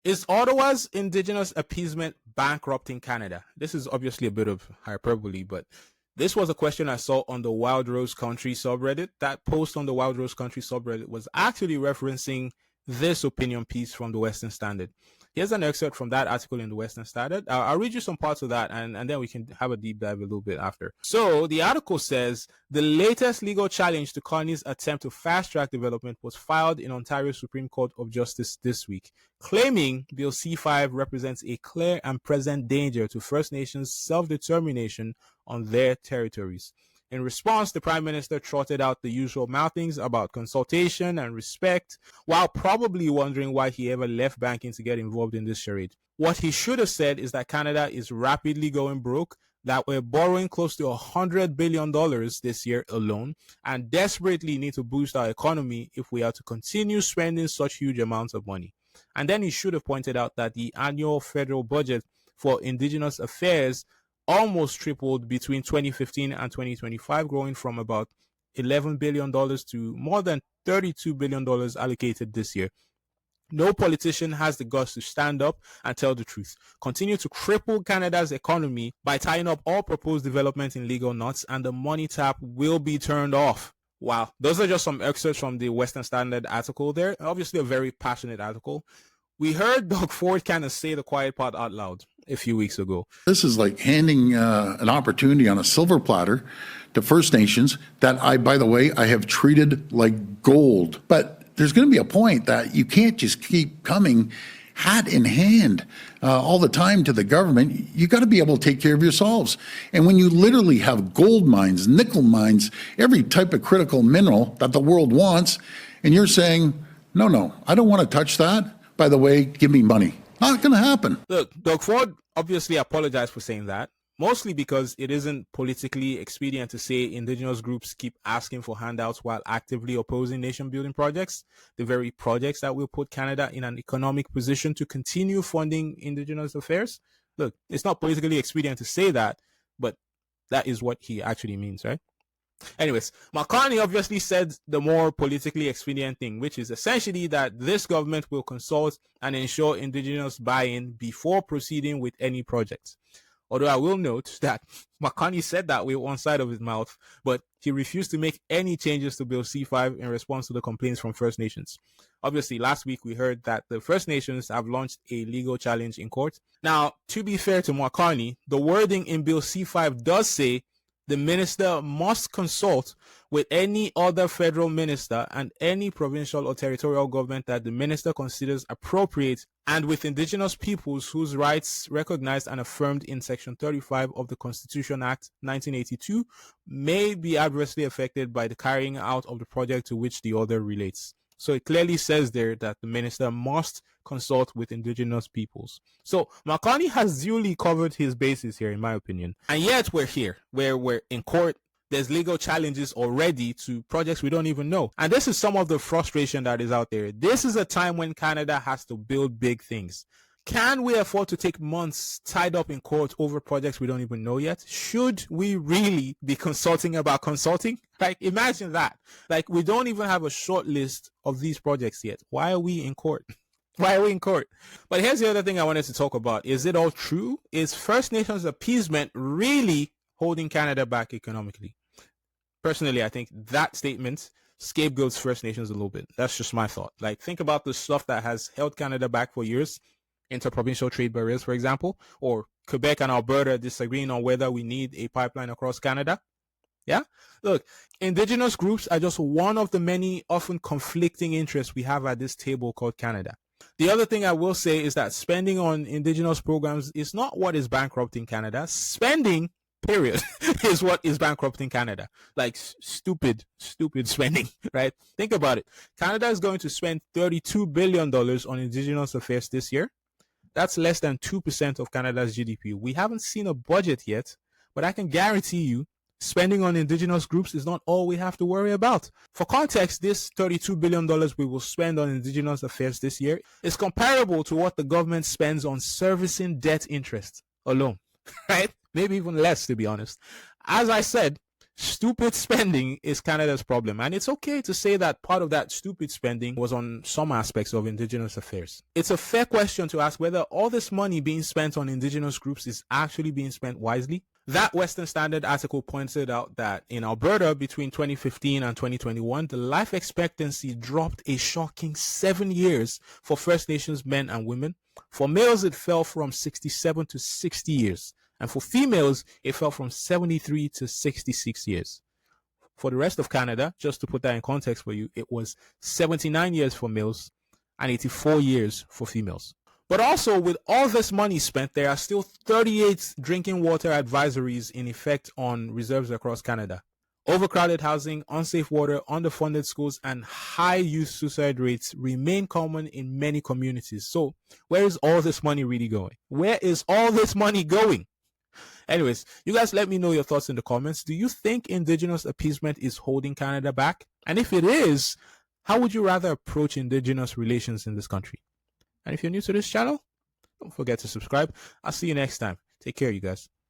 Is Ottawa's Indigenous appeasement bankrupting Canada? This is obviously a bit of hyperbole, but this was a question I saw on the Wild Rose Country subreddit. That post on the Wild Rose Country subreddit was actually referencing this opinion piece from the Western Standard. Here's an excerpt from that article in the Western Standard. I'll read you some parts of that, and then we can have a deep dive a little bit after. So the article says, the latest legal challenge to Carney's attempt to fast-track development was filed in Ontario Supreme Court of Justice this week, claiming Bill C-5 represents a clear and present danger to First Nations self-determination on their territories. In response, the Prime Minister trotted out the usual mouthings about consultation and respect, while probably wondering why he ever left banking to get involved in this charade. What he should have said is that Canada is rapidly going broke, that we're borrowing close to $100 billion this year alone, and desperately need to boost our economy if we are to continue spending such huge amounts of money. And then he should have pointed out that the annual federal budget for Indigenous affairs almost tripled between 2015 and 2025, growing from about $11 billion to more than $32 billion allocated this year. No politician has the guts to stand up and tell the truth. Continue to cripple Canada's economy by tying up all proposed development in legal knots, and the money tap will be turned off. Wow, those are just some excerpts from the Western Standard article there. Obviously a very passionate article. We heard Doug Ford kind of say the quiet part out loud a few weeks ago. This is like handing an opportunity on a silver platter to First Nations that by the way, I have treated like gold. But there's going to be a point that you can't just keep coming hat in hand all the time to the government. You got to be able to take care of yourselves. And when you literally have gold mines, nickel mines, every type of critical mineral that the world wants, and you're saying, no, I don't want to touch that. By the way, give me money. Not going to happen. Look, Doug Ford obviously apologized for saying that, mostly because it isn't politically expedient to say Indigenous groups keep asking for handouts while actively opposing nation-building projects, the very projects that will put Canada in an economic position to continue funding Indigenous affairs. Look, it's not politically expedient to say that, but that is what he actually means, right? Anyways, McCartney obviously said the more politically expedient thing, which is essentially that this government will consult and ensure Indigenous buy-in before proceeding with any project. Although I will note that McCartney said that with one side of his mouth, but he refused to make any changes to Bill C-5 in response to the complaints from First Nations. Obviously, last week we heard that the First Nations have launched a legal challenge in court. Now, to be fair to McCartney, the wording in Bill C-5 does say the minister must consult with any other federal minister and any provincial or territorial government that the minister considers appropriate, and with Indigenous peoples whose rights recognized and affirmed in Section 35 of the Constitution Act 1982 may be adversely affected by the carrying out of the project to which the order relates. So it clearly says there that the minister must consult with Indigenous peoples. So McCartney has duly covered his bases here, in my opinion. And yet we're here, where we're in court. There's legal challenges already to projects we don't even know. And this is some of the frustration that is out there. This is a time when Canada has to build big things. Can we afford to take months tied up in court over projects we don't even know yet? Should we really be consulting about consulting? Like, imagine that. Like, we don't even have a short list of these projects yet. Why are we in court? Why are we in court? But here's the other thing I wanted to talk about. Is it all true? Is First Nations appeasement really holding Canada back economically? Personally, I think that statement scapegoats First Nations a little bit. That's just my thought. Like, think about the stuff that has held Canada back for years. Interprovincial trade barriers, for example, or Quebec and Alberta disagreeing on whether we need a pipeline across Canada. Yeah, look, Indigenous groups are just one of the many often conflicting interests we have at this table called Canada. The other thing I will say is that spending on Indigenous programs is not what is bankrupting Canada. Spending, period, is what is bankrupting Canada. Like stupid spending, right? Think about it. Canada is going to spend $32 billion on Indigenous affairs this year. That's less than 2% of Canada's GDP. We haven't seen a budget yet, but I can guarantee you spending on Indigenous groups is not all we have to worry about. For context, this $32 billion we will spend on Indigenous affairs this year is comparable to what the government spends on servicing debt interest alone, right? Maybe even less, to be honest. As I said, Stupid spending is Canada's problem, and it's okay to say that part of that stupid spending was on some aspects of Indigenous affairs. It's a fair question to ask whether all this money being spent on Indigenous groups is actually being spent wisely. That Western Standard article pointed out that in Alberta between 2015 and 2021, the life expectancy dropped a shocking 7 years for First Nations men and women. For males, it fell from 67 to 60 years. And for females, it fell from 73 to 66 years. For the rest of Canada, just to put that in context for you, it was 79 years for males and 84 years for females. But also, with all this money spent, there are still 38 drinking water advisories in effect on reserves across Canada. Overcrowded housing, unsafe water, underfunded schools, and high youth suicide rates remain common in many communities. So, where is all this money really going? Where is all this money going? Anyways, you guys let me know your thoughts in the comments. Do you think Indigenous appeasement is holding Canada back? And if it is, how would you rather approach Indigenous relations in this country? And if you're new to this channel, don't forget to subscribe. I'll see you next time. Take care, you guys.